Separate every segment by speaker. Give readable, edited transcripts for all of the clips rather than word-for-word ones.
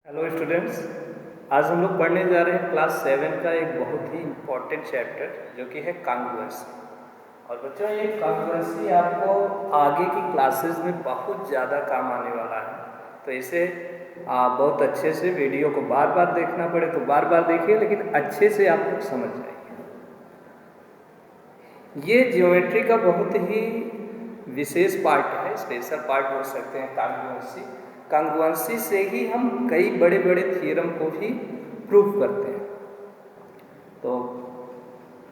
Speaker 1: Hello students. आज हम लोग पढ़ने जा रहे हैं क्लास 7 का एक बहुत ही इम्पोर्टेंट चैप्टर जो कि है कांग्रुएंसी। और बच्चों ये कांग्रुएंसी आपको आगे की क्लासेस में बहुत ज़्यादा काम आने वाला है, तो इसे बहुत अच्छे से वीडियो को बार बार देखना पड़े तो बार बार देखिए, लेकिन अच्छे से आप लोग समझ जाइए। ये ज्योमेट्री का बहुत ही विशेष पार्ट है, स्पेशल पार्ट बोल सकते हैं कांग्रुएंसी। कांग्रुएंसी से ही हम कई बड़े बड़े थ्योरम को भी प्रूव करते हैं। तो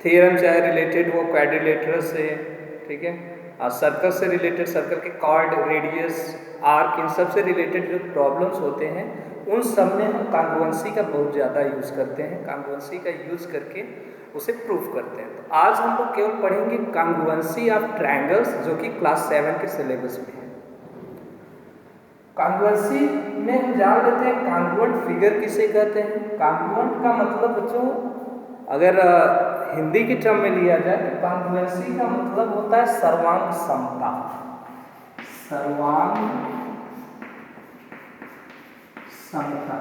Speaker 1: थ्योरम चाहे रिलेटेड हो क्वाड्रिलेटरल से, ठीक है, और सर्कल से रिलेटेड, सर्कल के कॉर्ड, रेडियस, आर्क, इन सब से रिलेटेड जो प्रॉब्लम्स होते हैं उन सब में हम कांग्रुएंसी का बहुत ज़्यादा यूज़ करते हैं। कांग्रुएंसी का यूज़ करके उसे प्रूफ करते हैं। तो आज हम लोग केवल पढ़ेंगे कांग्रुएंसी ऑफ ट्रायंगल्स, जो कि क्लास 7 के सिलेबस में है। कांग्रुएंसी में हम जान लेते हैं कांग्रुएंट फिगर किसे कहते हैं। कांग्रुएंट का मतलब बच्चों अगर हिंदी की टर्म में लिया जाए तो कांग्रुएंसी का मतलब होता है सर्वांग समता। सर्वांग समता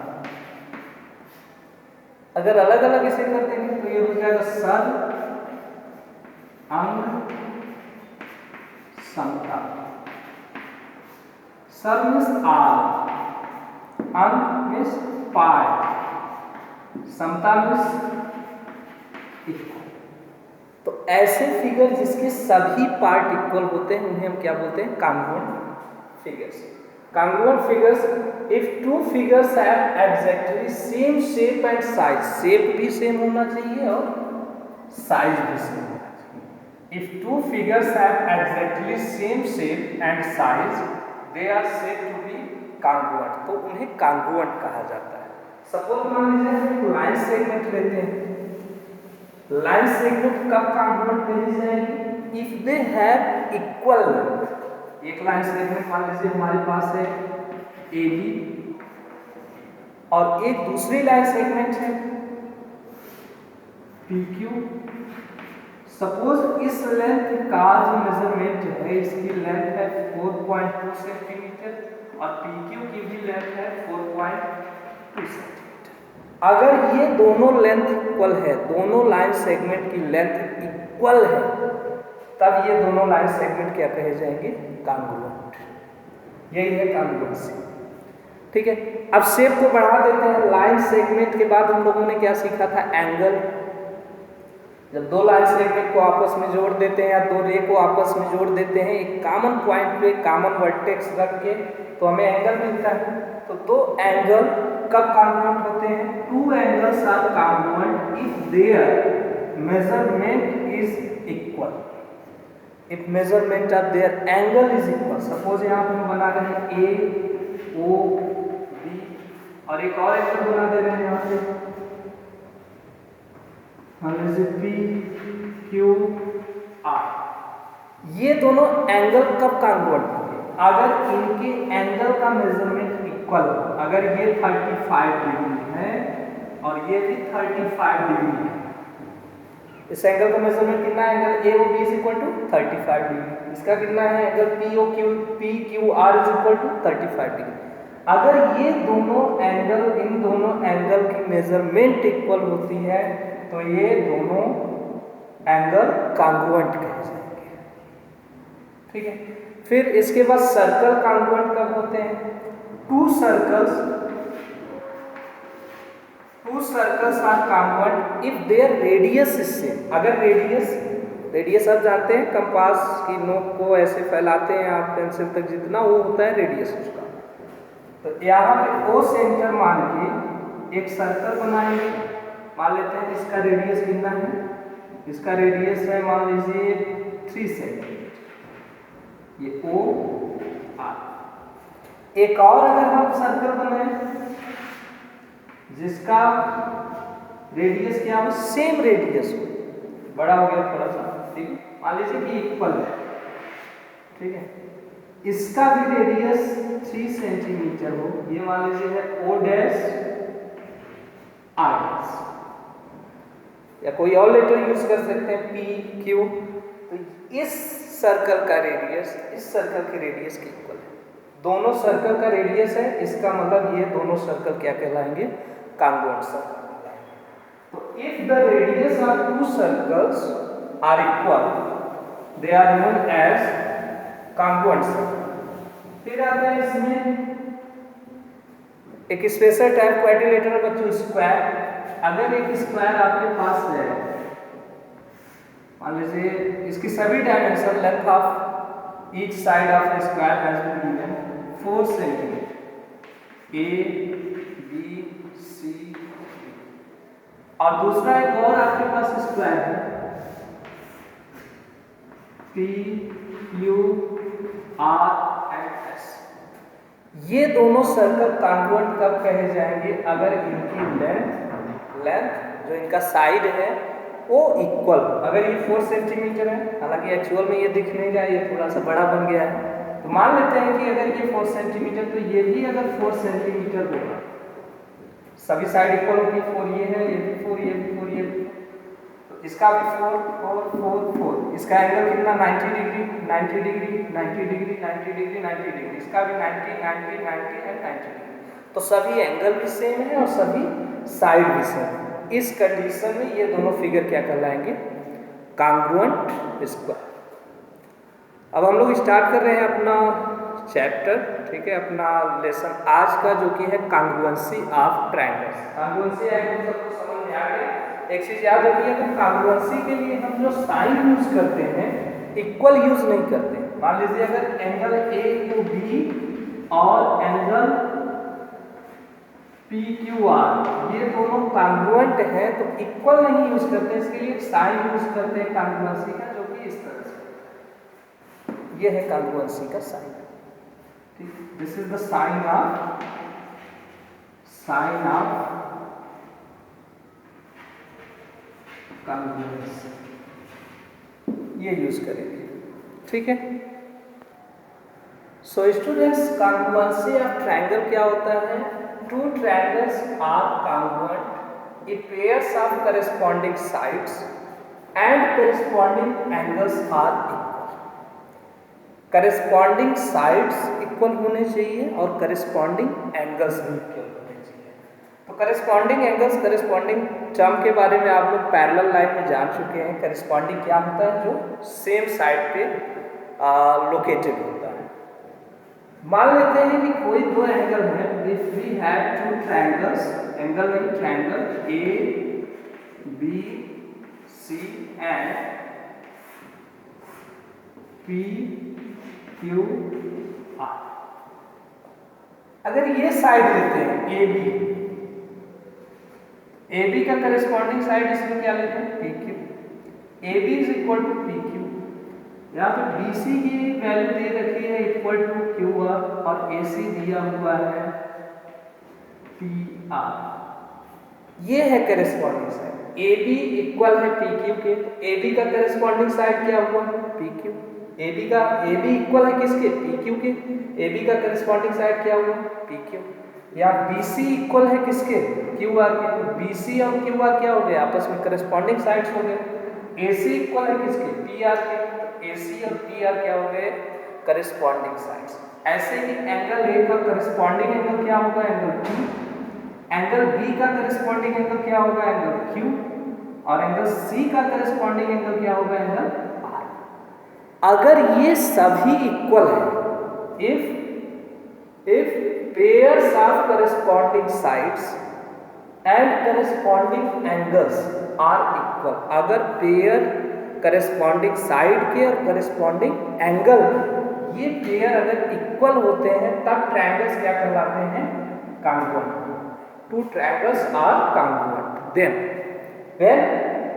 Speaker 1: अगर अलग अलग इसे कर देंगे तो ये हो जाएगा सर अंग समता। सर मीन्स आर, अंग मीन्स पार्ट, समता मीन्स इक्वल। तो ऐसे फिगर जिसके सभी पार्ट इक्वल होते हैं उन्हें हम क्या बोलते हैं? Congruent figures. Congruent figures if two figures have exactly same shape and size, shape भी सेम होना चाहिए और साइज भी सेम होना चाहिए। If two figures have exactly same shape and size they are said to be congruent, तो उन्हें congruent कहा जाता है। सपोज मान लीजिए हम लाइन सेगमेंट लेते हैं। लाइन सेगमेंट कब कांग्रुएंट कही जाएगी? If they have equal length. एक लाइन सेगमेंट मान लीजिए हमारे पास है AB और एक दूसरी लाइन सेगमेंट है PQ। सपोज इस लेंथ का जो मेजरमेंट है, इसकी लेंथ है 4.2 सेंटीमीटर और PQ की भी लेंथ है 4.2 सेंटीमीटर। अगर ये दोनों लेंथ इक्वल है, दोनों लाइन सेगमेंट की लेंथ इक्वल है, तब ये दोनों लाइन सेगमेंट क्या कहे जाएंगे? कांग्रुएंट। यही है कांग्रुएंसी, ठीक है। अब शेप को बढ़ा देते हैं। लाइन सेगमेंट के बाद हम लोगों ने क्या सीखा था? एंगल। जब दो लाइन सेगमेंट को आपस में जोड़ देते हैं या दो रे को आपस में जोड़ देते हैं एक कॉमन पॉइंट पे, कॉमन वर्टेक्स रख के, तो हमें एंगल मिलता है। तो दो एंगल कब कांग्रुएंट होते हैं? Two angles are congruent if their measurement is equal. If measurement of their angle is equal. Suppose यहाँ पे हम बना रहे हैं AOB और एक और एंगल बना दे रहे हैं यहाँ पे, मान लीजिए PQR। ये दोनों एंगल कब कांग्रुएंट होंगे? अगर इनके एंगल का मेजरमेंट इक्वल हो। अगर ये 35 डिग्री है और ये भी 35 डिग्री है, इस एंगल का मेजरमेंट कितना है? Angle AOB is equal to 35 degree. इसका कितना है? Angle PQR is equal to 35 degree. अगर ये दोनों एंगल, इन दोनों एंगल की मेजरमेंट इक्वल होती है तो ये दोनों एंगल कांग्रुएंट कहे जाएंगे, ठीक है। फिर इसके बाद सर्कल कांग्रुएंट कब होते हैं? Two circles are congruent if their radius is same. अगर रेडियस आप जानते हैं, कंपास की नोक को ऐसे फैलाते हैं आप पेंसिल तक, जितना वो होता है रेडियस उसका। तो यहाँ पे O सेंटर मान के एक सर्कल बनाएंगे। मान लेते हैं इसका रेडियस कितना है? इसका रेडियस है मान लीजिए 3 सेंटीमीटर, ये OR। एक और अगर हम सर्कल बनाए जिसका रेडियस क्या हो? सेम रेडियस हो, बड़ा हो गया थोड़ा सा, ठीक है, मान लीजिए कि इक्वल है, ठीक है। इसका भी रेडियस 3 सेंटीमीटर हो, ये मान लीजिए है O' R', या कोई और लेटर यूज कर सकते हैं PQ। तो इस सर्कल का रेडियस इस सर्कल के रेडियस के इक्वल है। दोनों सर्कल का रेडियस है, इसका मतलब ये दोनों सर्कल क्या कहलाएंगे, कांग्रुएंट सर्कल कहलाएंगे। तो if the radius of two circles are equal they are known as congruent circle. फिर आता है इसमें एक स्पेशल टाइप क्वाड्रिलेटरल बच्चों, स्क्वायर। अगर एक स्क्वायर आपके पास है, मान लीजिए इसकी सभी dimension, length of each side of the square has been given 4 centimetre, A B C, और दूसरा एक और आपके पास स्क्वायर है P Q R and S. ये दोनों सर्कल कांग्रुएंट कब कहे जाएंगे, अगर इनकी लेंथ जो इनका साइड है वो इक्वल, अगर ये 4 सेंटीमीटर है, हालांकि एक्चुअल में ये दिख नहीं रहा है, ये थोड़ा सा बड़ा बन गया है, तो मान लेते हैं कि अगर ये 4 सेंटीमीटर तो ये भी अगर 4 सेंटीमीटर होगा, सभी साइड इक्वल होगी, 4 ये है, ये भी 4, ये भी 4, ये भी 4, तो इसका भी 4 4 4 4, इसका एंगल कितना 90 degree 90 degree 90 degree 90 degree 90 degree, इसका भी 90 90 90 एंड 90 डिग्री। तो सभी एंगल भी सेम है और सभी साइड भी सेम है। इस कंडीशन में ये दोनों फिगर क्या कहलाएंगे, कांग्रुएंट स्क्वायर। अब हम लोग स्टार्ट कर रहे हैं अपना चैप्टर, ठीक है, अपना लेसन आज का, जो कि है कांग्रुएंसी ऑफ ट्रायंगल्स। कांग्रुएंसी है सबको समझ में आ गया। एक चीज याद रखिए, तो कांग्रुएंसी के लिए हम जो साइन यूज करते हैं इक्वल यूज नहीं करते। मान लीजिए अगर एंगल ए टू बी और एंगल पी क्यू आर ये दोनों कांग्रुएंट है तो इक्वल नहीं यूज करते, इसके लिए साइन यूज करते हैं कांग्रुएंसी का, जो कि इस तरह से ये है कांग्रुएंसी का साइन। ठीक, this is the sign of congruency, ये यूज करेंगे। ठीक है, so students, congruency of triangle क्या होता है, two triangles are congruent if pairs of corresponding sides and corresponding angles are equal। corresponding sides equal होने चाहिए और corresponding angles भी equal होने चाहिए। तो corresponding angles, corresponding टर्म के बारे में आप लोग पैरेलल लाइन में जान चुके हैं। corresponding क्या होता है, जो सेम साइड पे लोकेटेड होता है। मान लेते हैं कि कोई दो एंगल है, if we have two triangles, angle नहीं triangle A B C and P Q R. अगर ये साइड लेते हैं ए बी का करस्पॉन्डिंग साइड इसमें क्या लेते हैं, P Q. A B is equal to P Q, यहाँ पे BC की वैल्यू दे रखी है इक्वल टू QR और AC दिया हुआ है PR। ये है करस्पॉन्डिंग साइड। AB इक्वल है PQ के, तो AB का करस्पॉन्डिंग साइड क्या हुआ, PQ। AB इक्वल है किसके, PQ के, AB का करस्पॉन्डिंग साइड क्या हुआ, PQ। या BC इक्वल है किसके, QR के, तो BC और QR क्या हो गए, आपस में करस्पॉन्डिंग साइड्स हो गए। AC इक्वल है किसके, PR के, AC और PR क्या हो गए, करस्पॉन्डिंग साइड्स। ऐसे ही एंगल A का करस्पॉन्डिंग एंगल क्या होगा, एंगल P। एंगल B का करस्पॉन्डिंग एंगल क्या होगा, एंगल Q। और एंगल C का करस्पॉन्डिंग एंगल क्या होगा, एंगल R। अगर ये सभी इक्वल है, if pairs of corresponding sides and corresponding angles are equal, अगर पेयर करस्पॉन्डिंग साइड के और करस्पॉन्डिंग एंगल ये पेयर अगर इक्वल होते हैं तब ट्रायंगल्स क्या कहलाते हैं, congruent. Two triangles are congruent then when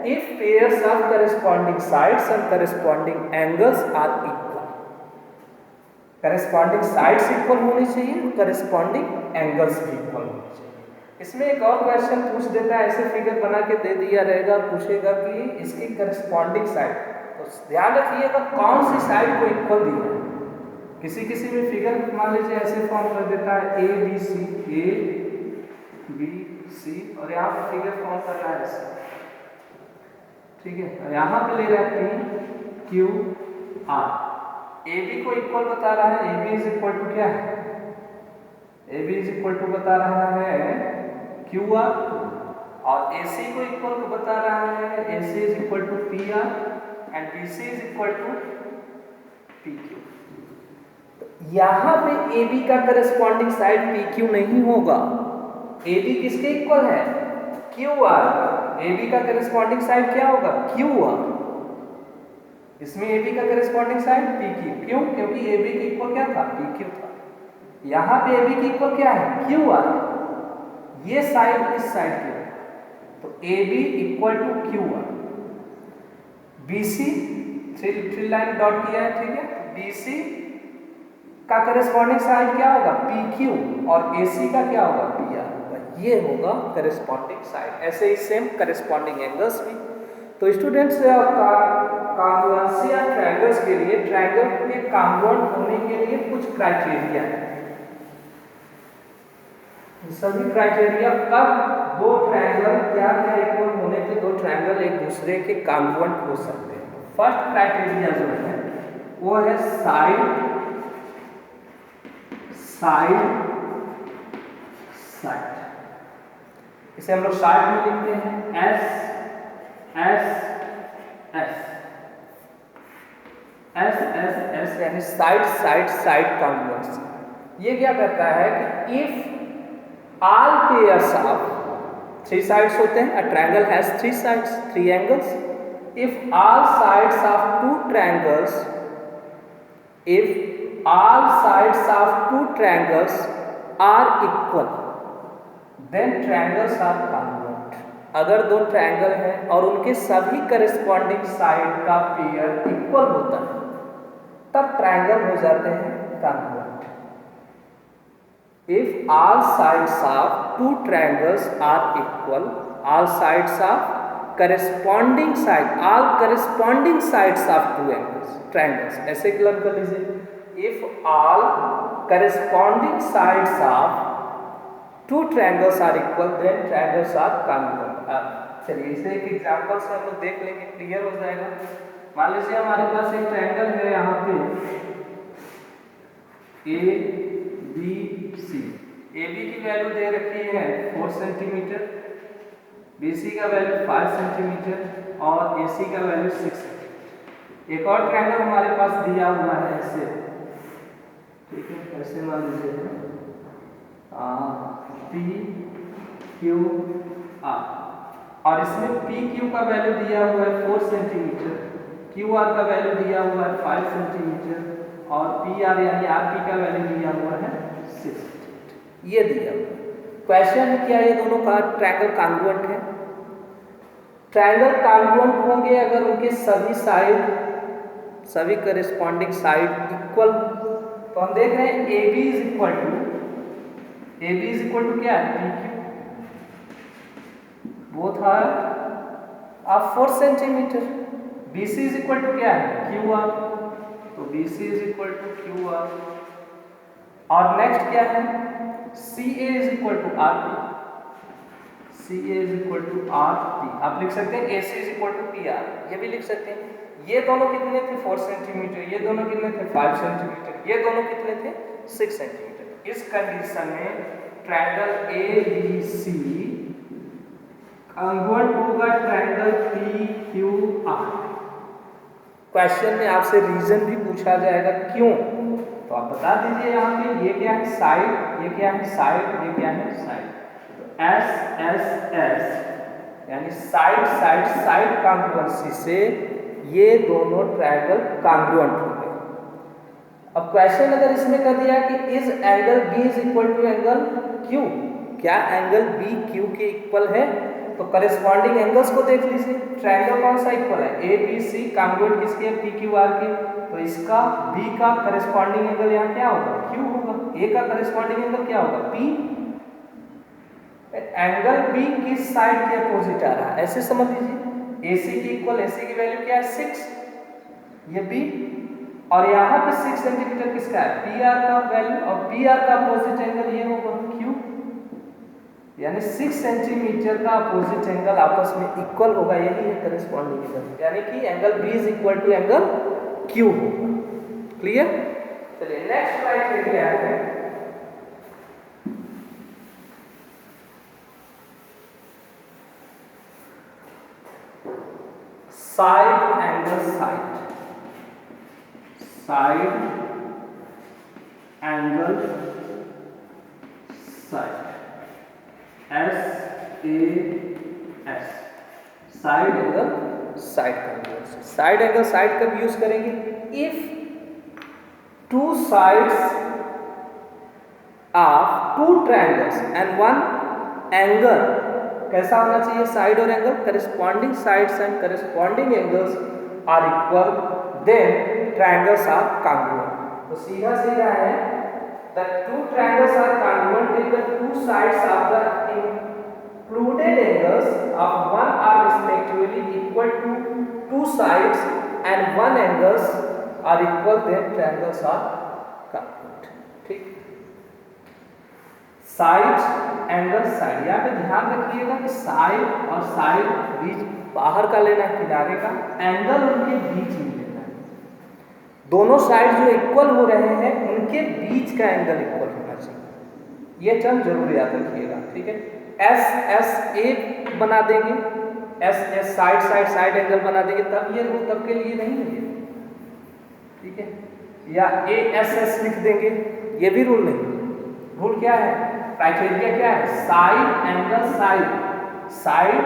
Speaker 1: if pairs of corresponding sides and corresponding angles are equal. Corresponding sides equal होनी चाहिए, करस्पॉन्डिंग एंगल्स भी इक्वल होनी चाहिए। इसमें एक और क्वेश्चन पूछ देता है, ऐसे फिगर बना के दे दिया रहेगा, पूछेगा कि इसकी करस्पॉन्डिंग साइड, तो ध्यान रखिएगा कौन सी साइड को इक्वल दी है। किसी में फिगर मान लीजिए ऐसे फॉर्म कर देता है ए बी सी और यहाँ पर फिगर फॉर्म कर रहा है ऐसे, ठीक है, और यहाँ पे ले रहा है P Q R. A B को इक्वल बता रहा है, A B is equal to क्या है, A B is equal to बता रहा है क्यू आर, और ए सी को इक्वल टू बता रहा है A C is equal to P R and B C is equal to P Q. यहां पे ए बी का करस्पॉन्डिंग साइड पी क्यू नहीं होगा। ए बी किसके इक्वल है? Q R. ए बी का करस्पॉन्डिंग साइड क्या होगा? Q R. इसमें ए बी का करस्पॉन्डिंग साइड पी क्यू। क्यों? क्योंकि ए बी के इक्वल क्या था? पी क्यू था। यहां पे ए बी के इक्वल क्या है? Q R. ये साइड इस साइड की, तो A B equal to Q R. B C three line dot किया है, ठीक है। बी सी का करस्पॉन्डिंग साइड क्या होगा? पी क्यू, और ए सी का क्या होगा? पी आर होगा। ये होगा करस्पॉन्डिंग साइड। ऐसे ही सेम करस्पॉन्डिंग एंगल्स भी। तो स्टूडेंट्स कॉन्ग्रुएंसी या ट्रायंगल्स के लिए, ट्रायंगल के कॉन्ग्रुएंट होने के लिए कुछ क्राइटेरिया है। सभी क्राइटेरिया कब दो ट्रायंगल क्या इक्वल होने पे दो ट्रायंगल एक दूसरे के कॉन्ग्रुएंट हो सकते हैं। फर्स्ट क्राइटेरिया जो है वो है साइड साइड साइड। इसे हम लोग साइड में लिखते हैं S S S S S S, यानी साइड साइड साइड कॉन्ग्रुएंसी। ये क्या कहता है कि if all pairs of three sides होते हैं, a triangle has three sides, three angles. If all sides of two triangles, if all sides of two triangles are equal, then triangles are congruent. अगर दो triangle हैं और उनके सभी corresponding side का pair equal होता है, तब ट्रायंगल हो जाते हैं congruent. If all sides of two triangles are equal, all sides of corresponding side, all corresponding sides of two triangles, ऐसे क्लियर कर लीजिए। If all corresponding sides of two triangles are equal, then triangles are congruent. चलिए इसे एक example से हम लोग देख लेंगे, क्लियर हो जाएगा। मान लीजिए हमारे पास एक ट्रायंगल है यहाँ पे A B C. A B की वैल्यू दे रखी है 4 सेंटीमीटर, बी सी का वैल्यू 5 सेंटीमीटर और ए सी का वैल्यू 6 सेंटीमीटर। एक और ट्रायंगल हमारे पास दिया हुआ है ऐसे, ठीक है। ऐसे मान लीजिए पी क्यू आर, और इसमें पी क्यू का वैल्यू दिया हुआ है 4 सेंटीमीटर, क्यू आर का वैल्यू दिया हुआ है 5 सेंटीमीटर और पी आर यानी आर पी का वैल्यू दिया हुआ है 6। ये दिया क्वेश्चन है क्या ये दोनों का ट्रायंगल कॉन्ग्रुएंट है? ट्रायंगल कॉन्ग्रुएंट होंगे अगर उनके सभी साइड, सभी करस्पॉन्डिंग साइड इक्वल। तो हम देख रहे हैं A B is equal to क्या है? P Q, both are of 4 centimetre. B C is equal to क्या है? क्यू आर, तो B C is equal to Q R. और नेक्स्ट क्या है? C A is equal to R P, C A is equal to R P. आप लिख सकते हैं A C is equal to P R, ये भी लिख सकते हैं। ये दोनों कितने थे? 4 सेंटीमीटर, ये दोनों कितने थे? 5 सेंटीमीटर, ये दोनों कितने थे? 6 सेंटीमीटर। इस कंडीशन में triangle A B C congruent होगा triangle P Q R. Question में आपसे रीजन भी पूछा जाएगा क्यों, तो आप बता दीजिए यहाँ पे। ये क्या है? साइड, ये क्या है? साइड, ये क्या है? साइड। तो एस एस एस यानी साइड साइड साइड कॉन्ग्रुएंसी से ये दोनों ट्रायंगल कॉन्ग्रुएंट हो गए। अब क्वेश्चन अगर इसमें कर दिया कि is angle B is equal to angle Q, क्या एंगल बी क्यू के इक्वल है? तो करस्पॉन्डिंग एंगल्स को देख लीजिए। ट्रायंगल कौन सा इक्वल है? ए बी सी कॉन्ग्रुएंट किसके है? पी क्यू आर के। तो इसका बी का करस्पॉन्डिंग एंगल यहाँ क्या होगा? क्यू होगा। ए का करस्पॉन्डिंग एंगल क्या होगा? पी। एंगल बी किस साइड के अपोजिट आ रहा है ऐसे समझ लीजिए। ए सी की इक्वल, ए सी की वैल्यू क्या है? 6, ये बी, और यहाँ पे 6 सेंटीमीटर किसका है? पी आर का वैल्यू, और पी आर का अपोजिट एंगल ये होगा क्यू, यानी 6 सेंटीमीटर का अपोजिट एंगल आपस में इक्वल होगा। यही है करस्पॉन्डिंग एंगल, यानी कि angle B is equal to angle Q होगा। क्लियर? चलिए नेक्स्ट क्राइटेरिया है side angle side, side angle side, SAS, side angle side congruency. Side angle side कब यूज करेंगे? If two sides of two triangles and one angle, कैसा होना चाहिए side और angle? Corresponding sides and corresponding angles are equal, then triangles are congruent. तो सीधा सीधा है, the two triangles are congruent if the two sides of the included angles of one are respectively equal to two sides and one angles are equal, then triangles are congruent। ठीक, side angle side, यहाँ पे ध्यान रखिएगा कि side और side बीच बाहर का लेना है, किनारे का, एंगल उनके बीच में लेना है। दोनों साइड जो इक्वल हो रहे हैं उनके बीच का एंगल इक्वल होना चाहिए, ये टर्म जरूर याद रखिएगा। ठीक है, SSA बना देंगे, SS side side side angle बना देंगे, तब ये रूल तब के लिए नहीं है, ठीक है। या ASS लिख देंगे, ये भी रूल नहीं। रूल क्या है, क्राइटेरिया क्या है? साइड एंगल साइड, साइड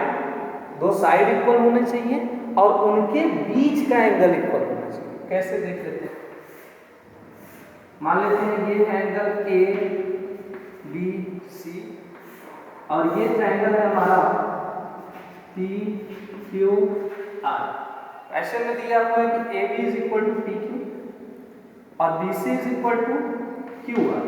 Speaker 1: दो साइड इक्वल होने चाहिए और उनके बीच का एंगल इक्वल होना चाहिए। कैसे देख लेते हैं, मान लेते हैं ये है एंगल ABC और ये ट्रायंगल है हमारा PQR। क्वेश्चन में दिया हुआ है कि AB is equal to PQ और BC is equal to QR।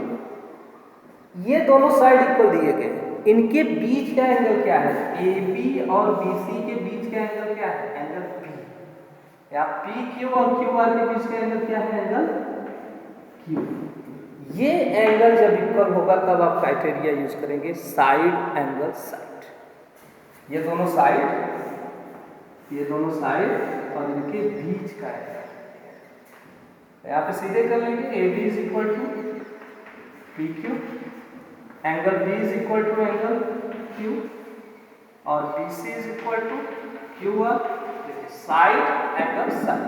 Speaker 1: ये दोनों साइड इक्वल दिए गए, इनके बीच का एंगल क्या है? AB और BC के बीच का एंगल क्या है? Angle P। या PQ और QR के बीच का एंगल क्या है? Angle Q। ये एंगल जब इक्वल होगा तब आप क्राइटेरिया यूज करेंगे साइड एंगल साइड। ये दोनों साइड और इनके बीच का एंगल, यहाँ पे सीधे कर लेंगे। AB is equal to PQ, angle B is equal to angle Q और BC is equal to QR। Side angle side,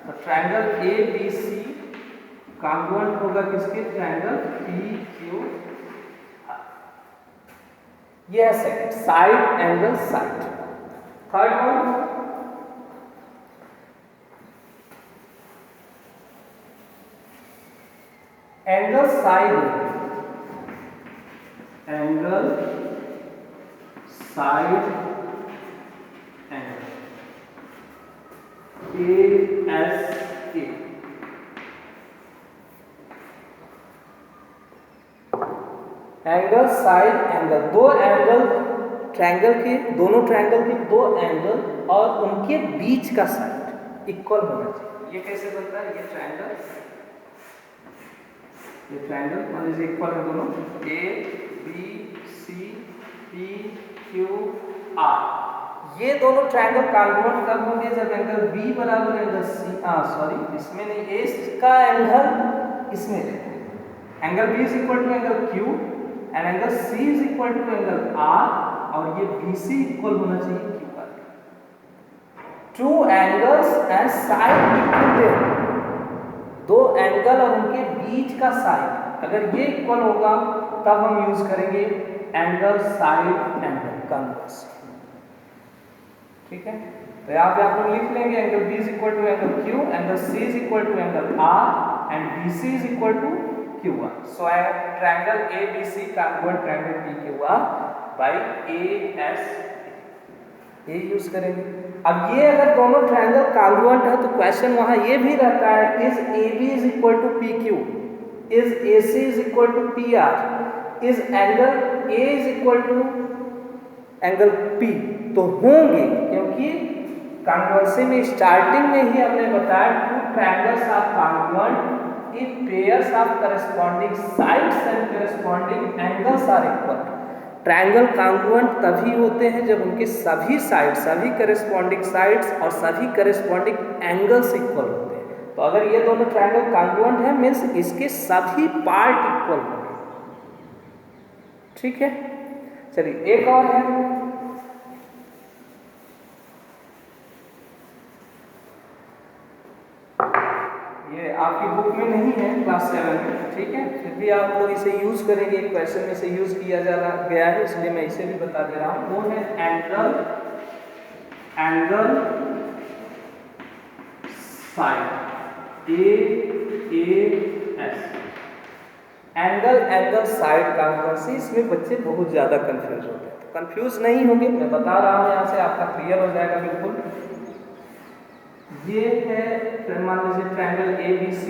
Speaker 1: तो ट्रायंगल ABC कॉन्ग्रुएंट होगा किसके? Triangle PQR। ये है second, side angle side. Third one, angle side, angle side angle ASA। Angle side angle, दो angle triangle के, दोनों triangle के दो एंगल और उनके बीच का साइड इक्वल होना चाहिए। ये कैसे बनता है? ये ट्रायंगल मान लीजिए इक्वल है दोनों, ABCPQR। ये दोनों ट्रायंगल कॉन्ग्रुएंट कब होंगे? जब एंगल B बराबर एंगल C, सॉरी इसमें नहीं, A का एंगल इसमें लेंगे। Angle B is equal to angle Q and angle C is equal to angle R और ये BC इक्वल होना चाहिए QR। Two angles and side equal, दो एंगल और उनके बीच का साइड अगर ये इक्वल होगा तब हम यूज करेंगे एंगल साइड एंगल कॉन्ग्रुएंसी। ठीक है, तो यहाँ पे आप लोग लिख लेंगे angle B is equal to angle Q, angle C is equal to angle R and BC is equal to QR। So triangle ABC congruent triangle PQR by AS, ये यूज करेंगे। अब ये अगर दोनों ट्रायंगल कॉन्ग्रुएंट है तो question वहां ये भी रहता है, is AB is equal to PQ, is AC is equal to PR, is angle A is equal to angle P। तो होंगे, क्योंकि कॉन्ग्रुएंसी में स्टार्टिंग में ही हमने बताया two triangles are congruent if pairs of corresponding sides and corresponding angles are equal। Triangle congruent तभी होते हैं जब उनके सभी साइड, सभी करस्पॉन्डिंग साइड्स और सभी करस्पॉन्डिंग एंगल्स इक्वल होते हैं। तो अगर ये दोनों ट्रायंगल कॉन्ग्रुएंट है मीन्स इसके सभी पार्ट इक्वल होंगे। ठीक है, चलिए एक और है, क्लास 7 में, ठीक है। फिर भी आप लोग इसे यूज करेंगे, क्वेश्चन में इसे यूज किया जा गया है, इसलिए मैं इसे भी बता दे रहा हूँ। वो है angle side, AAS, angle side congruency. इसमें बच्चे बहुत ज़्यादा कंफ्यूज होते हैं, तो कंफ्यूज नहीं होंगे, मैं बता रहा हूँ, यहाँ से आपका क्लियर हो जाएगा बिल्कुल। ये है मान लीजिए ट्रायंगल ABC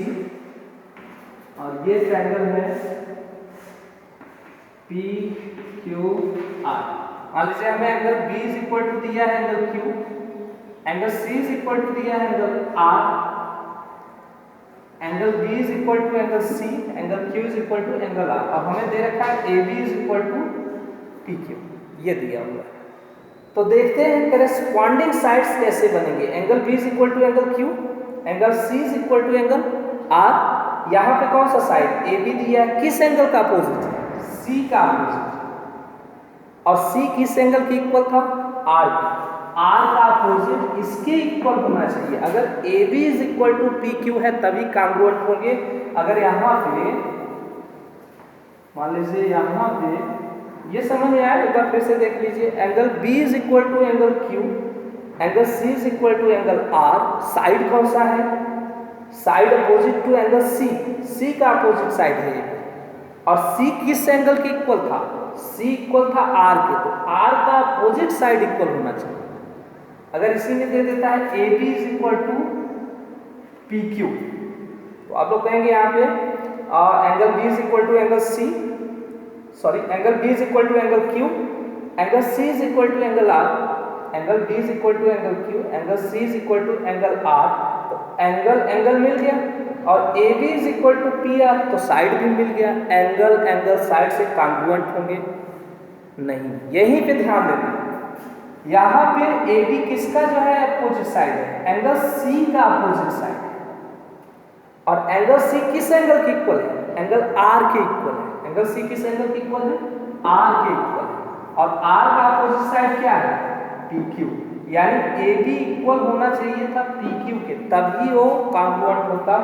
Speaker 1: और ये ट्रायंगल है PQR। मान लीजिए हमें angle B is equal to दिया है angle Q, angle C is equal to दिया है angle R, angle B is equal to angle C, angle Q is equal to angle R। अब हमें दे रखा है AB is equal to PQ, ये दिया हुआ है। तो देखते हैं करेस्पॉन्डिंग साइड्स कैसे बनेंगे। Angle B is equal to angle Q, angle C is equal to angle R। यहाँ पे कौन सा साइड AB दिया है, किस एंगल का अपोजिट है, C का अपोजिट, और C किस एंगल के इक्वल था, R के। R का अपोजिट इसके इक्वल होना चाहिए। अगर AB is equal to PQ है तभी कॉन्ग्रुएंट होंगे। अगर यहाँ पे मान लीजिए यहाँ पे ये समझ में आया, एक बार फिर से देख लीजिए। Angle B is equal to angle Q, angle C is equal to angle R। Side कौन सा है, side opposite to angle C का अपोजिट साइड है ये। और C किस एंगल के इक्वल था, C इक्वल था R के, तो R का अपोजिट साइड इक्वल होना चाहिए। अगर इसी में दे देता है AB is equal to PQ, तो आप लोग कहेंगे यहाँ पे angle B is equal to angle C, sorry angle B is equal to angle Q, angle C is equal to angle R, angle B is equal to angle Q, angle C is equal to angle R। तो angle मिल गया, और AB is equal to PR, तो side भी मिल गया। Angle side से congruent होंगे नहीं, यहीं पे ध्यान देना। यहाँ पे AB किसका जो है अपोजिट साइड है, एंगल C का अपोजिट साइड है। और एंगल C किस एंगल के इक्वल है, एंगल R के इक्वल है। एंगल C किस एंगल के इक्वल है, R के इक्वल है। और R का अपोजिट साइड क्या है, PQ, यानी AB इक्वल होना चाहिए था PQ के, तभी वो कॉन्ग्रुएंट होता।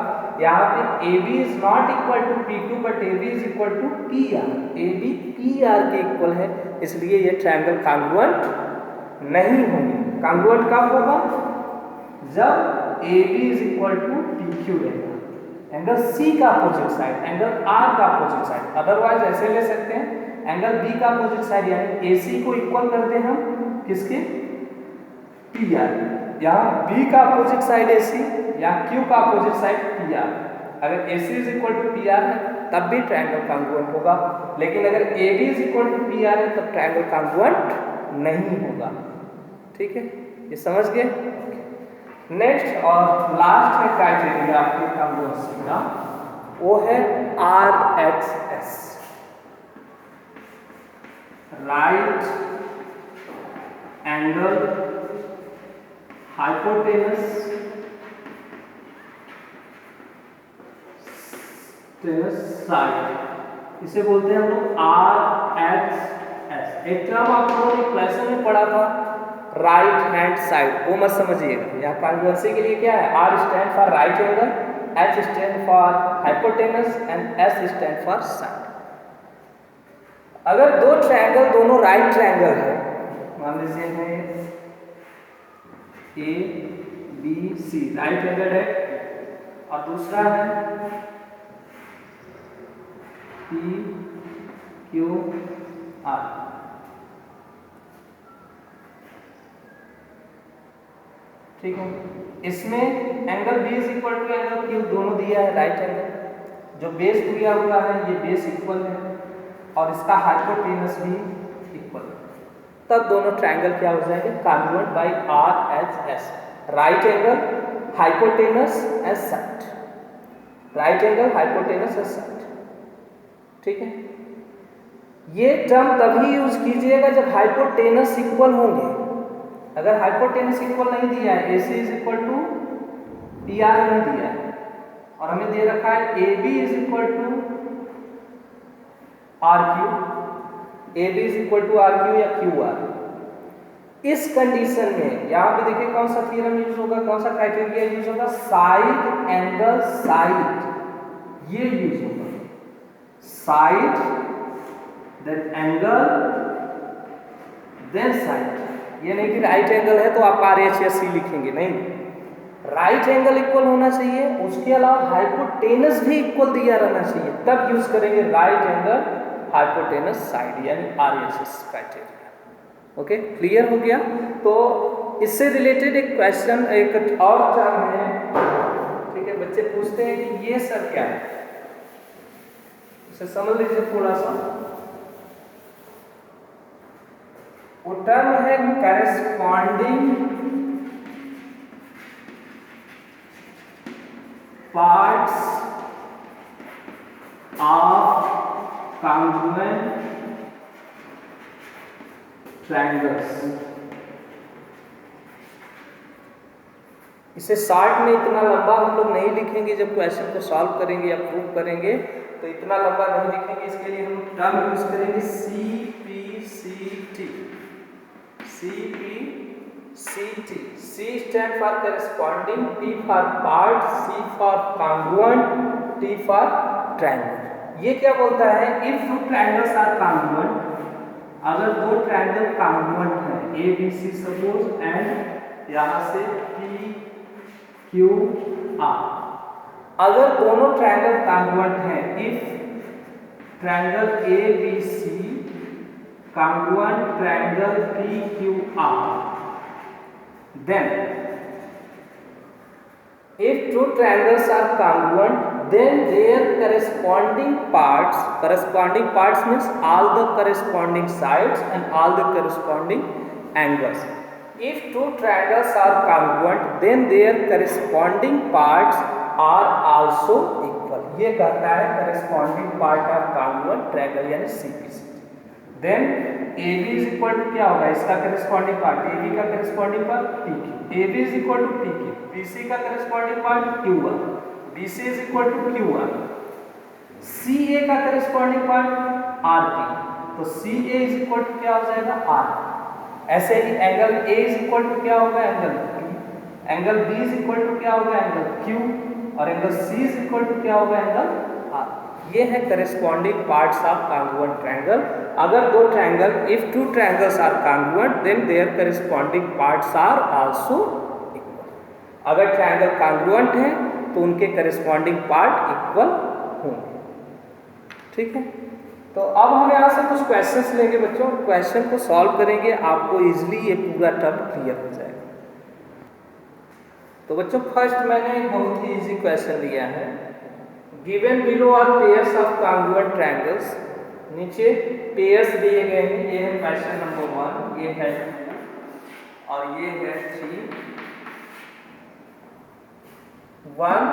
Speaker 1: यहाँ पे AB is not equal to PQ but AB is equal to PR, AB PR के इक्वल है, इसलिए ये ट्रायंगल कॉन्ग्रुएंट नहीं होंगे। कॉन्ग्रुएंट कब होगा, जब AB is equal to PQ रहेगा, एंगल C का अपोजिट साइड, एंगल R का अपोजिट साइड। अदरवाइज ऐसे ले सकते हैं, एंगल B का अपोजिट साइड यानी AC को इक्वल करते हैं हम किसके, PR। यहाँ B का अपोजिट साइड AC या Q का अपोजिट साइड PR। अगर AC is equal to PR है तब भी ट्रायंगल कॉन्ग्रुएंट होगा, लेकिन अगर AB is equal to PR है तब ट्रायंगल कॉन्ग्रुएंट नहीं होगा। ठीक है, ये समझ गए। नेक्स्ट और लास्ट है क्राइटेरिया आपके कॉन्ग्रुएंसी का, वो है RHS, right angle hypotenuse side, इसे बोलते हैं हम लोग RHS। एक टर्म आप लोगों ने क्वेश्चन में पढ़ा था, राइट हैंड साइड, वो मत समझिएगा। यहाँ कॉन्ग्रुएंसी के लिए क्या है, R stand for right angle, H stand for hypotenuse and S stand for side. अगर दो ट्रायंगल दोनों राइट ट्रायंगल है, मान लीजिए है ABC राइट एंगल है, और दूसरा है PQR, ठीक है। इसमें angle B is equal to angle Q दोनों दिया है राइट एंगल, जो बेस दिया हुआ है ये बेस इक्वल है, और इसका हाइपोटेनस भी इक्वल है, तब दोनों ट्रायंगल क्या हो जाएंगे, congruent by RHS, right angle hypotenuse and side, right angle hypotenuse and side. ठीक है, ये टर्म तभी यूज कीजिएगा जब हाइपोटेनस इक्वल होंगे। अगर हाइपोटेनस इक्वल नहीं दिया है, AC is equal to PR नहीं दिया है, और हमें दे रखा है AB is equal to RQ, AB is equal to RQ या QR। इस कंडीशन में यहाँ पे देखिए कौन सा थ्योरम यूज होगा, कौन सा क्राइटेरिया यूज होगा, साइड एंगल साइड, ये यूज होगा, side then angle then side. ये नहीं कि राइट एंगल है तो आप RHS लिखेंगे, नहीं, राइट एंगल इक्वल होना चाहिए, उसके अलावा हाइपोटेनस भी इक्वल दिया रहना चाहिए, तब यूज करेंगे राइट एंगल हाइपोटेनस साइड यानी RHS क्राइटेरिया। ओके, क्लियर हो गया। तो इससे रिलेटेड एक क्वेश्चन, एक और टर्म है, ठीक है, बच्चे पूछते हैं कि ये सर क्या है, इसे समझ लीजिए थोड़ा सा। वो टर्म है corresponding parts of congruent triangles। इसे शॉर्ट में इतना लंबा हम लोग नहीं लिखेंगे, जब क्वेश्चन को सॉल्व करेंगे या प्रूव करेंगे तो इतना लंबा नहीं लिखेंगे, इसके लिए हम टर्म यूज करेंगे CPCT। CPCT, C stand for corresponding, P for part, C for congruent, T for triangle। ये क्या बोलता है, if two triangles are congruent, अगर दो ट्रायंगल congruent है, ABC सपोज एंड यहाँ से PQR, अगर दोनों ट्रायंगल congruent है, if triangle ABC congruent triangle PQR, then if two triangles are congruent, then their corresponding parts means all the corresponding sides and all the corresponding angles. If two triangles are congruent, then their corresponding parts are also equal। ये कहता है corresponding part of congruent triangle यानी CPC। Then AB is equal to क्या होगा, इसका corresponding part, AB का corresponding part PQ, AB is equal to PQ, PC का corresponding part QR, BC is equal to QR, CA का corresponding part RP, तो CA is equal to क्या हो जाएगा R। ऐसे ही angle A is equal to क्या होगा, angle P, angle B is equal to क्या होगा, एंगल Q, और angle C is equal to क्या होगा, एंगल R। ये है corresponding parts of congruent triangle. अगर दो triangle, if two triangles are congruent then their corresponding parts are also equal. अगर ट्रायंगल कॉन्ग्रुएंट है तो उनके करस्पॉन्डिंग पार्ट इक्वल होंगे, ठीक है। तो अब हम यहाँ से कुछ क्वेश्चंस लेंगे बच्चों, क्वेश्चन को सॉल्व करेंगे, आपको इजीली ये पूरा टर्म क्लियर हो जाएगा। तो बच्चों फर्स्ट मैंने एक बहुत ही इजी क्वेश्चन लिया है, given below are pairs of congruent triangles. नीचे पेयर्स दिए गए हैं, ये है क्वेश्चन नंबर 1, ये है 2 और ये है 3, 1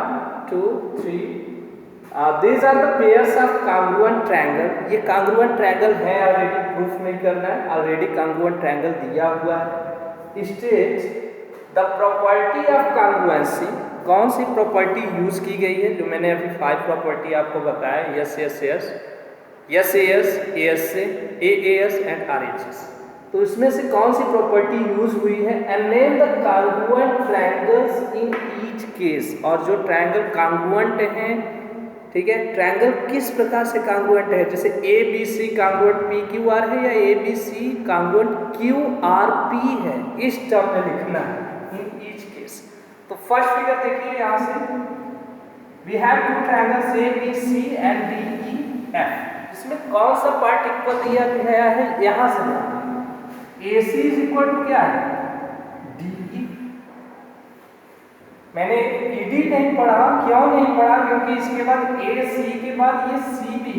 Speaker 1: 2 3। these are the pairs of congruent triangle। ये congruent triangle है, ऑलरेडी प्रूफ नहीं करना है, ऑलरेडी congruent triangle दिया हुआ है। State the property of congruency, कौन सी प्रॉपर्टी यूज की गई है, जो मैंने अभी 5 प्रॉपर्टी आपको बताया, yes yes yes, yes S, S से एएस एंड आरएचएस। तो इसमें से कौन सी प्रॉपर्टी यूज हुई है, and name the congruent triangles in each case. और जो ट्रायंगल कॉन्ग्रुएंट हैं, ठीक है, ट्रायंगल किस प्रकार से कॉन्ग्रुएंट है, जैसे A B C congruent P Q R है या A B C congruent Q R P है, इस टर्म में लिखना है इन ईच केस। तो फर्स्ट फिगर देखिए यहाँ से, we have two triangles A B C and D E F. इसमें कौन सा पार्ट इक्वल दिया गया है, यहाँ से ए सी इज इक्वल टू क्या है, डी ई। मैंने ईडी नहीं पढ़ा, क्यों नहीं पढ़ा, क्योंकि इसके बाद ए सी के बाद ये सी बी,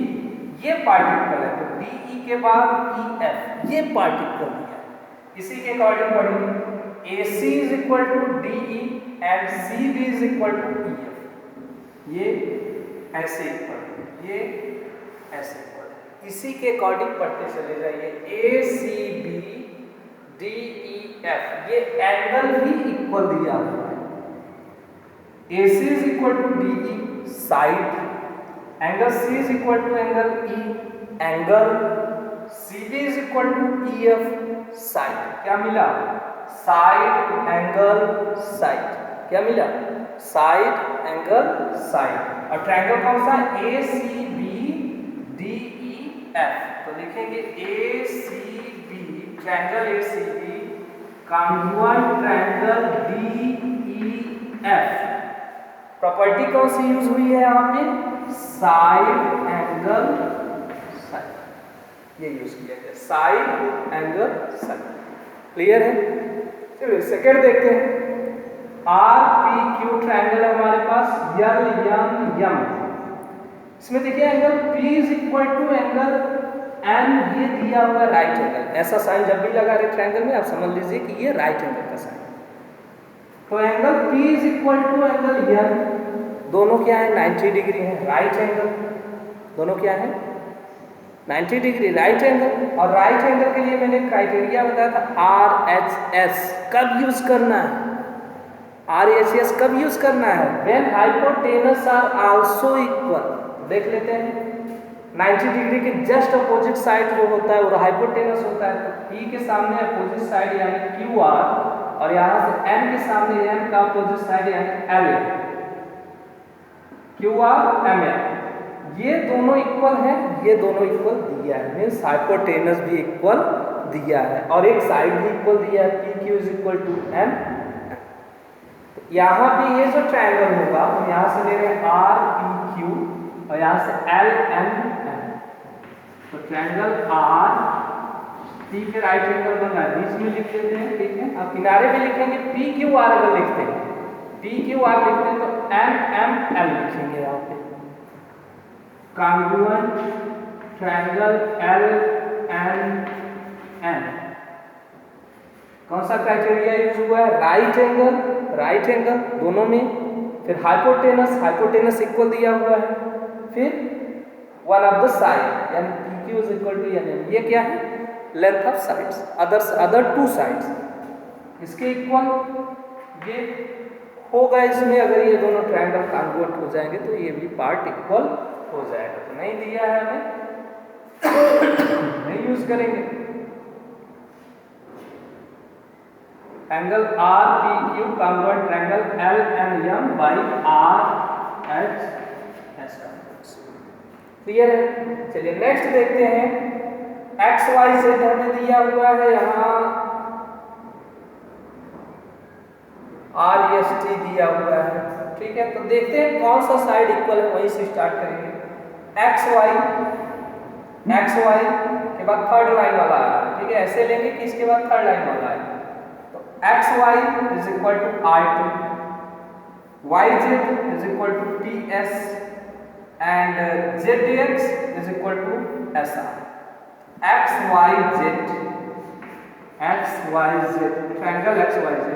Speaker 1: ये पार्ट इक्वल है, तो डी ई के बाद ई एफ, ये पार्ट इक्वल है। इसी के अकॉर्डिंग पढ़ेंगे, AC is equal to DE and CB is equal to EF। ये ऐसे इक्वल, ये ऐसे इक्वल, इसी के अकॉर्डिंग पढ़ते चले जाइए। ACB DEF, ये एंगल भी इक्वल दिया हुआ है। AC is equal to DE side, angle C is equal to angle E angle, CB is equal to EF side. क्या मिला, साइड एंगल साइड। क्या मिला, साइड एंगल साइड। और ट्रायंगल कौन सा? A C B D E F. तो लिखेंगे A C B, triangle A C B congruent triangle D E F. Property कौन सी यूज हुई है यहाँ पे? साइड एंगल साइड, ये यूज किया गया, साइड एंगल साइड। क्लियर है? चलिए सेकंड देखते हैं। आर पी क्यू ट्रायंगल है हमारे पास, यल एम एम। इसमें देखिए angle P is equal to angle N, ये दिया हुआ राइट एंगल। ऐसा साइन जब भी लगा रहे ट्रायंगल में आप समझ लीजिए कि ये राइट एंगल का साइन। तो angle P is equal to angle N, दोनों क्या है? 90 डिग्री है, राइट एंगल। दोनों क्या है? 90 डिग्री राइट एंगल। और राइट एंगल के लिए मैंने क्राइटेरिया बताया था RHS कब यूज करना है? RHS कब यूज करना है? When hypotenuse are also equal. देख लेते हैं 90 डिग्री के जस्ट अपोजिट साइड जो होता है वो हाइपोटेनस होता है। तो P के सामने अपोजिट साइड यानी QR, और यहाँ से N के सामने M का अपोजिट साइड यानी LA। QR ML ये दोनों इक्वल है, ये दोनों इक्वल दिया है, मीन्स हाइपोटेनस भी इक्वल दिया है और एक साइड भी इक्वल दिया है, PQ is equal to M। यहाँ भी ये जो ट्रायंगल होगा हम यहाँ से ले रहे हैं RPQ और यहाँ से LMN। तो ट्रायंगल RP के राइट एंगल बन रहा है, बीच में लिख देते हैं, ठीक है। अब किनारे पे लिखेंगे PQR, अगर लिखते हैं PQR लिखते हैं तो MML लिखेंगे यहाँ पे। Congruent triangle LNN। कौन सा क्राइटेरिया यूज हुआ है? राइट एंगल, राइट एंगल दोनों में, फिर हाइपोटेनस, हाइपोटेनस इक्वल दिया हुआ है, फिर वन ऑफ द साइड यानी PQ is equal to NN। ये क्या है? Length of sides, other two sides इसके इक्वल ये होगा इसमें। अगर ये दोनों ट्रायंगल कॉन्ग्रुएंट हो जाएंगे तो ये भी पार्ट इक्वल हो जाएगा। तो नहीं दिया है हमें नहीं यूज करेंगे। Angle RPQ congruent triangle LNM by RHS। Clear है? चलिए नेक्स्ट देखते हैं। XYZ हमें दिया हुआ है, यहाँ RST दिया हुआ है, ठीक है। तो देखते हैं कौन सा साइड इक्वल है, वहीं से स्टार्ट करेंगे। XY के बाद थर्ड लाइन वाला आया, ठीक है। ऐसे लेंगे कि इसके बाद थर्ड लाइन वाला आए। तो XY is equal to R2, YZ is equal to TS and ZX is equal to SR। XYZ triangle XYZ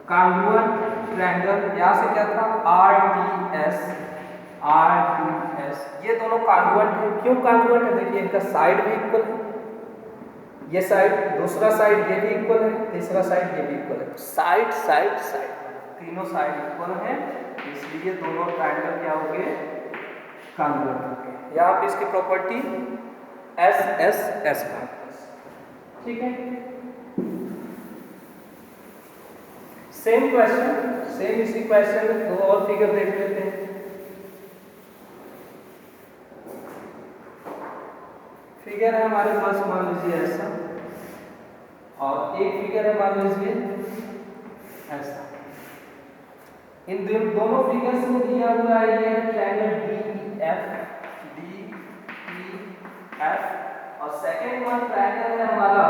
Speaker 1: congruent triangle, यहाँ से क्या था? RTS। ये दोनों कॉन्ग्रुएंट है। क्यों कॉन्ग्रुएंट है? देखिए इनका साइड भी इक्वल है, ये साइड, दूसरा साइड ये भी इक्वल है, तीसरा साइड ये भी इक्वल है। साइड साइड साइड तीनों साइड इक्वल है, इसलिए दोनों ट्रायंगल क्या हो गए? कॉन्ग्रुएंट हो गए। यहाँ पे इसकी प्रॉपर्टी SSS, ठीक है। सेम क्वेश्चन, सेम इसी क्वेश्चन में दो और फिगर देख लेते हैं। फिगर है हमारे पास, मान लीजिए ऐसा, और एक फिगर है मान लीजिए ऐसा। इन दोनों फिगर्स में दिया हुआ है ये ट्रायंगल DEF, और सेकेंड वन ट्रायंगल है हमारा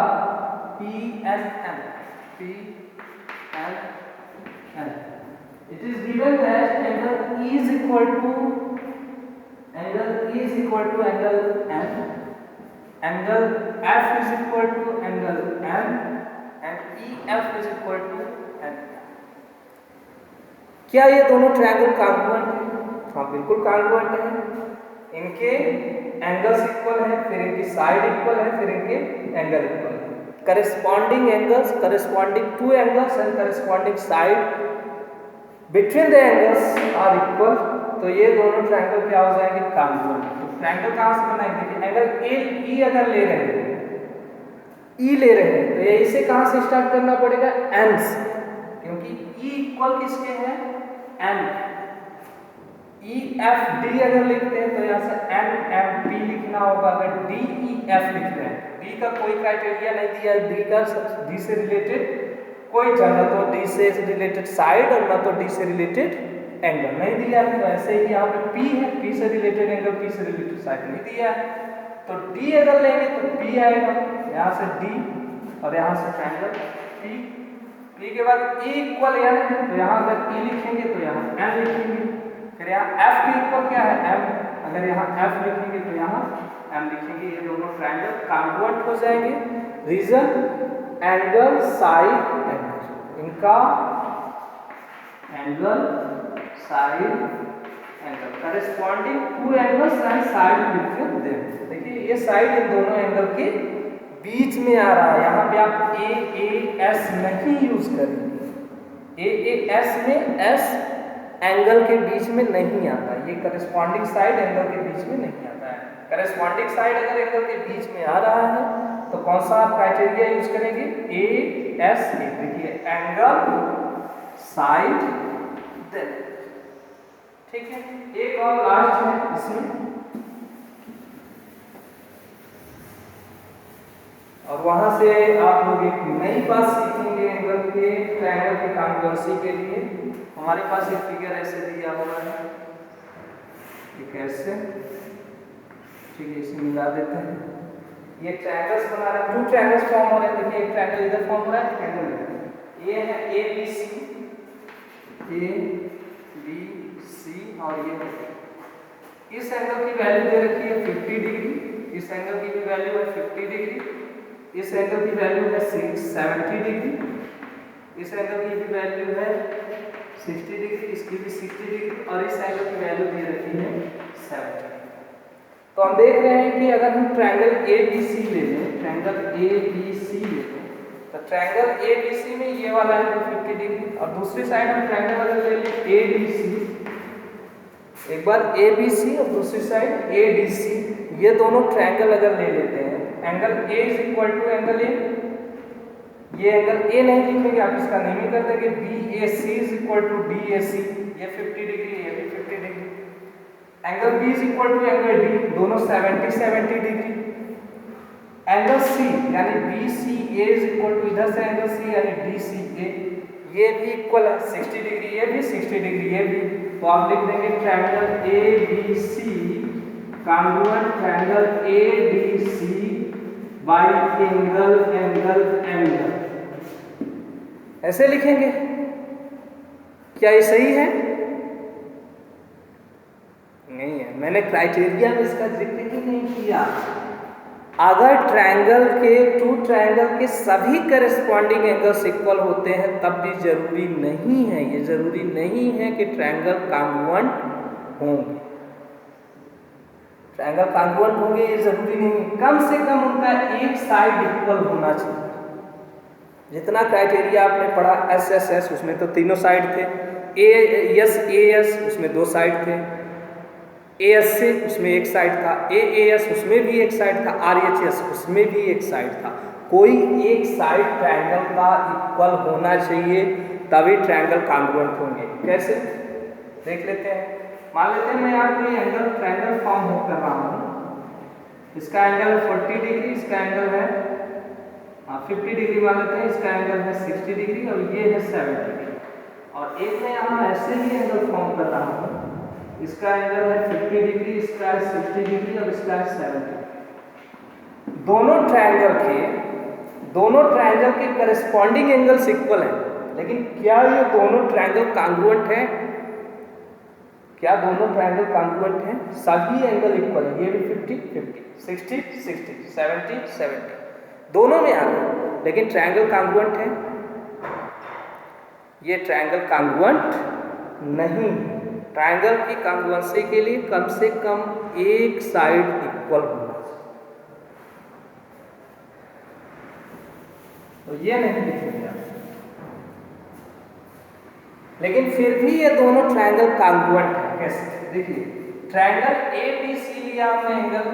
Speaker 1: PNN। It is given that angle E is equal to angle N, angle F is equal to angle M, and EF is equal to N। क्या ये दोनों ट्रायंगल कॉन्ग्रुएंट है? हाँ बिल्कुल congruent है। इनके एंगल्स इक्वल है, फिर इनकी साइड इक्वल है, फिर इनके एंगल इक्वल है। corresponding angles, corresponding two angles and corresponding side between the angles are equal। तो ये दोनों ट्रायंगल क्या हो जाएंगे? कॉन्ग्रुएंट। तो ट्रायंगल कहाँ से बनाएंगे? एंगल E अगर ले रहे हैं, E ले रहे हैं, तो ये इसे कहाँ से स्टार्ट करना पड़ेगा? N से, क्योंकि E इक्वल किसके हैं? N। ई एफ डी अगर लिखते हैं तो यहाँ से एन एम पी लिखना होगा। अगर डी ई एफ लिख रहे हैं, डी का कोई क्राइटेरिया नहीं दिया है, डी का डी से रिलेटेड कोई टर्म, ना तो डी से रिलेटेड साइड और ना तो डी से रिलेटेड एंगल नहीं दिया है। तो ऐसे ही यहाँ पे पी है, पी से रिलेटेड एंगल, पी से रिलेटेड साइड नहीं दिया है। तो डी अगर लेंगे तो पी आएगा, यहाँ से डी और यहाँ से ट्रायंगल पी। पी के बाद ई इक्वल एन है, तो यहाँ अगर ई लिखेंगे तो यहाँ एन लिखेंगे। फिर यहाँ एफ की इक्वल क्या है, एम, अगर यहाँ एफ लिखेंगे तो यहाँ एम लिखेंगे। ये दोनों ट्रायंगल कॉन्ग्रुएंट हो जाएंगे। रीजन एंगल साइड एंगल, इनका angle side angle corresponding to angles and side between them. देखिए ये साइड इन दोनों एंगल के बीच में आ रहा है। यहाँ पे आप ए एस नहीं यूज करेंगे, ए एस में एस एंगल के बीच में नहीं आता, ये करेस्पॉन्डिंग साइड एंगल के बीच में नहीं आता है। करेस्पॉन्डिंग साइड अगर एंगल के बीच में आ रहा है तो कौन सा आप क्राइटेरिया यूज करेंगे, ए एस ए। देखिए एंगल साइड देन, ठीक है। एक और लास्ट है इसमें, और वहां से आप लोग एक नई बात सीखेंगे एंगल के ट्रायंगल के कॉन्ग्रुएंसी के लिए। हमारे पास एक फिगर ऐसे दिया हुआ है, एक ऐसे, ठीक है, इसे मिला देते हैं। ये ट्रायंगल्स बना रहे हैं, 2 ट्रायंगल्स फॉर्म हो रहे हैं। देखिए एक ट्रायंगल इधर फॉर्म हो रहा है, एक ट्रायंगल इधर। ये है A B C, A B C, और ये इस एंगल की वैल्यू दे रखी है 50 डिग्री, इस एंगल की भी वैल्यू है 50 डिग्री, इस एंगल की वैल्यू है 70 डिग्री, इस एंगल की भी वैल्यू है 60 डिग्री, इसकी भी 60 डिग्री, और इस एंगल की वैल्यू दे रखी है 70। तो हम देख रहे हैं कि अगर हम ट्रायंगल ए बी सी ले लें, ट्रायंगल ए बी सी ले लें, तो ट्रायंगल ए बी सी में ये वाला है 50 डिग्री, और दूसरी साइड हम ट्रायंगल अगर ले लें ए डी सी, एक बार ए बी सी और दूसरी साइड ए डी सी, ये दोनों ट्रायंगल अगर ले लेते हैं, angle A is equal to angle A, ये एंगल ए नहीं लिखेंगे, आप इसका नेमिंग कर देंगे B A C is equal to D A C, ये 50 डिग्री, ये भी 50 degree. Angle B is equal to angle D, दोनों 70 डिग्री। एंगल सी यानी B C A is equal to इधर से एंगल सी यानी डी सी ए, ये भी इक्वल है 60 डिग्री, ये भी 60 डिग्री, ये भी। तो आप लिख देंगे triangle A B C congruent triangle A D C by angle angle angle, ऐसे लिखेंगे। क्या ये सही है? नहीं है, मैंने क्राइटेरिया में इसका जिक्र ही नहीं किया। अगर ट्रायंगल के 2 ट्रायंगल के सभी करेस्पॉन्डिंग एंगल्स इक्वल होते हैं तब भी जरूरी नहीं है, ये जरूरी नहीं है कि ट्रायंगल कॉन्ग्रुएंट होंगे। ट्रायंगल कॉन्ग्रुएंट होंगे ये जरूरी नहीं, कम से कम उनका एक साइड इक्वल होना चाहिए। जितना क्राइटेरिया आपने पढ़ा एस एस एस, उसमें तो तीनों साइड थे, ए एस उसमें 2 साइड थे, ए एस सी उसमें एक साइड था, ए एस उसमें भी एक साइड था, आर एच एस उसमें भी एक साइड था। कोई एक साइड ट्रायंगल का इक्वल होना चाहिए तभी ट्रायंगल कॉन्ग्रुएंट होंगे। कैसे देख लेते हैं। मान लेते हैं मैं यहाँ कोई एंगल ट्रायंगल फॉर्म कर रहा हूँ, इसका एंगल है 40 डिग्री, इसका एंगल है 50 डिग्री मान लेते हैं, इसका एंगल है 60 डिग्री और ये है 70 डिग्री। और एक मैं यहाँ ऐसे ही एंगल फॉर्म कर रहा हूँ, इसका एंगल है 50 डिग्री, इसका है 60 डिग्री और इसका है 70। दोनों ट्रायंगल के करेस्पॉन्डिंग एंगल्स इक्वल हैं, लेकिन क्या ये दोनों ट्रायंगल कॉन्ग्रुएंट हैं? क्या दोनों ट्रायंगल कॉन्ग्रुएंट हैं? सभी एंगल इक्वल है, ये भी 50 50, 60 60, 70 70, दोनों में आ रहे हैं, लेकिन ट्रायंगल कॉन्ग्रुएंट है? ये ट्रायंगल कॉन्ग्रुएंट नहीं है। ट्रायंगल की कॉन्ग्रुएंसी के लिए कम से कम एक साइड इक्वल होना चाहिए, तो ये नहीं लिखेंगे आप। लेकिन फिर भी ये दोनों ट्रायंगल कॉन्ग्रुएंट है। कैसे? देखिए ट्रायंगल ए बी सी लिया हमने, angle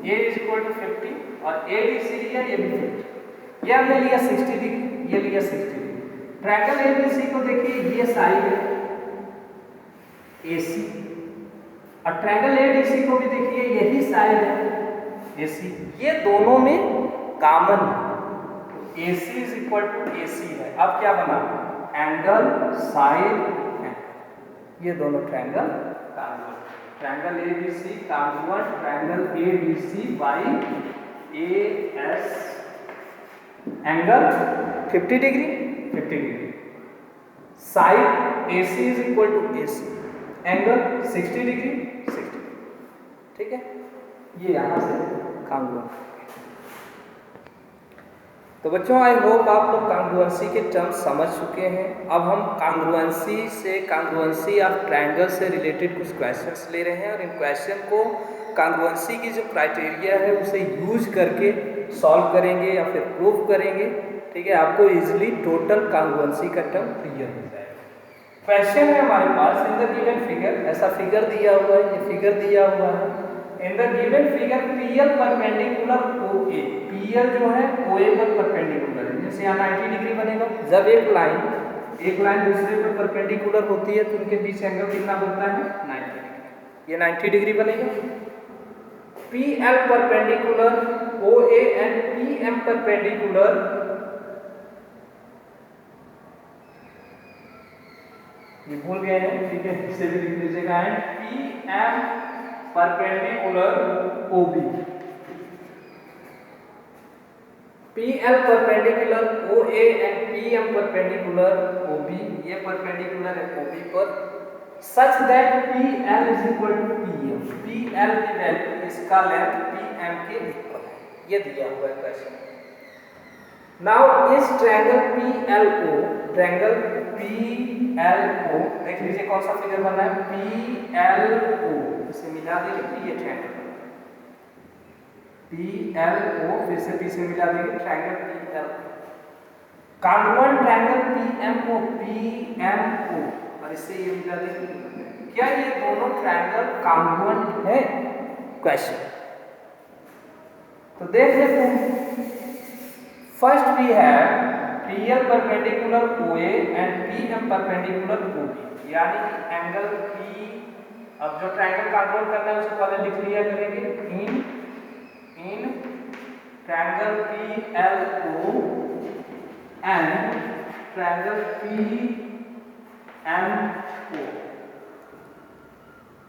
Speaker 1: A is equal to 50 और ए बी सी लिया, ये भी 50, ये हमने लिया 60 डिग्री, ये लिया 60 degree. Triangle A B C को देखिए, ये साइड है AC, और ट्रायंगल एडीसी को भी देखिए यही साइड है एसी, ये दोनों में कॉमन है, AC is equal to AC है। अब क्या बना, एंगल साइड, ये दोनों triangle congruent, triangle ABC congruent triangle ABC by AS angle 50 degree 50 degree, side AC is equal to AC angle 60 degree 60, ठीक है, ये यहां से कॉन्ग्रुएंट। तो बच्चों आई होप आप लोग कॉन्ग्रुएंसी के टर्म्स समझ चुके हैं। अब हम कॉन्ग्रुएंसी ऑफ ट्रायंगल से रिलेटेड कुछ क्वेश्चंस ले रहे हैं और इन क्वेश्चन को कॉन्ग्रुएंसी की जो क्राइटेरिया है उसे यूज करके सॉल्व करेंगे या फिर प्रूफ करेंगे, ठीक है, आपको इजीली टोटल कॉन्ग्रुएंसी का टर्म क्लियर हो जाएगा। क्वेश्चन है हमारे पास, इन द गिवन फिगर, ऐसा फिगर दिया हुआ है, ये फिगर दिया हुआ है, in the given figure PL perpendicular OA, PL जो है OA पर परपेंडिकुलर है, जैसे यहाँ 90 डिग्री बनेगा, जब एक लाइन दूसरे पर परपेंडिकुलर होती है तो उनके बीच एंगल कितना बनता है 90 डिग्री, ये 90 डिग्री बनेगा। PL perpendicular OA and PM perpendicular, ये भूल गए हैं, ठीक है, इसे भी लिख लीजिएगा, and PM perpendicular OB, PL perpendicular OA and PM perpendicular OB, ये परपेंडिकुलर है OB पर, such that PL is equal to PM, PL की वैल्यू इसका लेंथ PM के इक्वल है, ये दिया हुआ है क्वेश्चन। नाउ इस ट्रायंगल PLO, ट्रायंगल PLO देख लीजिए कौन सा फिगर बन रहा है, PLO, इसे मिला देंगे, ये ट्रायंगल PLO, फिर से P से मिला देंगे, triangle PLO, congruent triangle PMO, और इससे ये मिला देंगे, क्या ये दोनों ट्रायंगल कॉन्ग्रुएंट है, क्वेश्चन। तो देख लेते हैं, first we have PL perpendicular OA and PM perpendicular OB, यानी कि एंगल P, अब जो ट्रायंगल कॉन्ग्रुएंट करना है उसे पहले लिख लिया करेंगे, in triangle PLO and triangle PMO,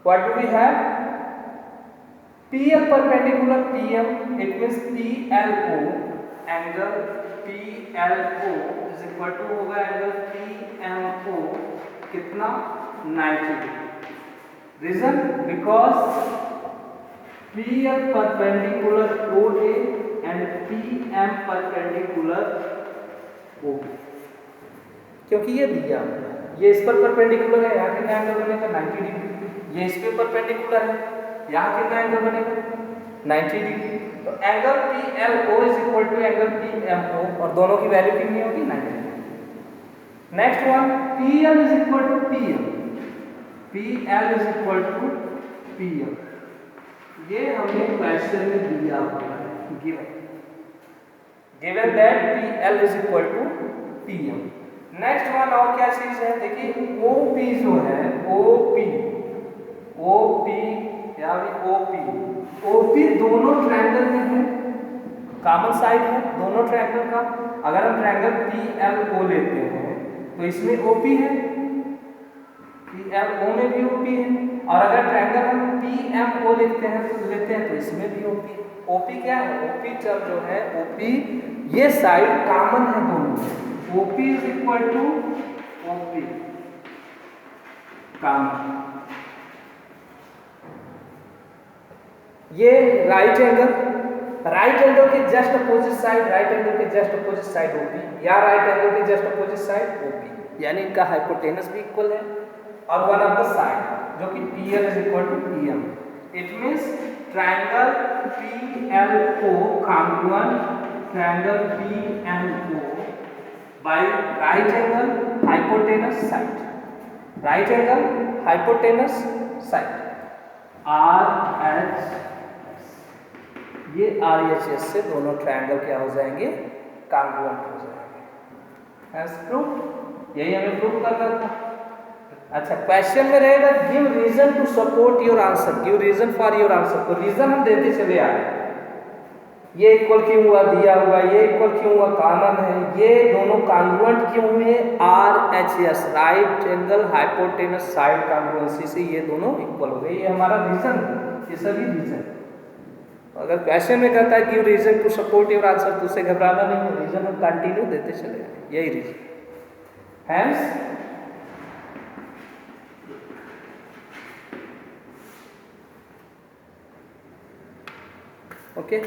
Speaker 1: what do we have, PL perpendicular PM, it means PLO, angle PLO is equal to होगा एंगल PMO, कितना 90 degree, reason because PL perpendicular OA and PM perpendicular OB, क्योंकि ये दिया ये इस पर perpendicular है, यहाँ कितना एंगल बनेगा 90 डिग्री, ये इस पे परपेंडिकुलर है, यहाँ कितना एंगल बनेगा 90 डिग्री, तो angle PLO is equal to angle PMO, और दोनों की वैल्यू कितनी होगी 90 degree. Next one, PL is equal to PM, PL is equal to PM, ये हमें क्वेश्चन में दिया हुआ है, given that PL is equal to PM। Next one और क्या चीज है, देखिए OP जो है, OP या OP दोनों ट्रायंगल में है, कॉमन साइड है दोनों ट्रायंगल का। अगर हम ट्रायंगल PLO लेते हैं तो इसमें OP है, PLO में भी OP है, और अगर ट्रायंगल हम PMO लेते हैं तो इसमें भी OP क्या है, OP टर्म जो है, OP ये साइड कॉमन है दोनों में, OP is equal to OP common. ये राइट एंगल के just opposite side, right angle के जस्ट अपोजिट साइड OP, या राइट एंगल के जस्ट अपोजिट साइड OP, यानी इनका हाइपोटेनस भी इक्वल है, और वन ऑफ द साइड जो कि PL is equal to PM, it means triangle PLO congruent triangle PMO by right angle hypotenuse side, right angle hypotenuse side RH, ये RHS से दोनों ट्रायंगल क्या हो जाएंगे, कॉन्ग्रुएंट हो जाएंगे। एज प्रूफ, यही हमें प्रूफ करना था। अच्छा, क्वेश्चन में रहेगा give reason to support your answer, give reason for your answer. तो रीजन हम देते चले आए, ये इक्वल क्यों हुआ दिया हुआ, ये इक्वल क्यों हुआ कॉमन है, ये दोनों कॉन्ग्रुएंट क्यों हुए, RHS right angle hypotenuse side congruency से ये दोनों इक्वल हो गए, ये हमारा रीजन, ये सभी रीजन। अगर क्वेश्चन में कहता है give reason to support your answer तो उसे घबराना नहीं है, रीजन हम कंटिन्यू देते चले आए, यही reason. Hence okay,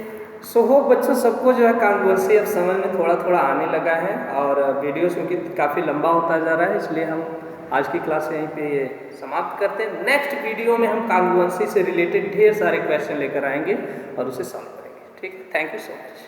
Speaker 1: so hope बच्चों सबको जो है कॉन्ग्रुएंसी अब समझ में थोड़ा थोड़ा आने लगा है, और वीडियो क्योंकि काफ़ी लंबा होता जा रहा है, इसलिए हम आज की क्लास यहीं पे ये समाप्त करते हैं। नेक्स्ट वीडियो में हम कॉन्ग्रुएंसी से रिलेटेड ढेर सारे क्वेश्चन लेकर आएंगे और उसे सॉल्व करेंगे। ठीक है, थैंक यू सो मच।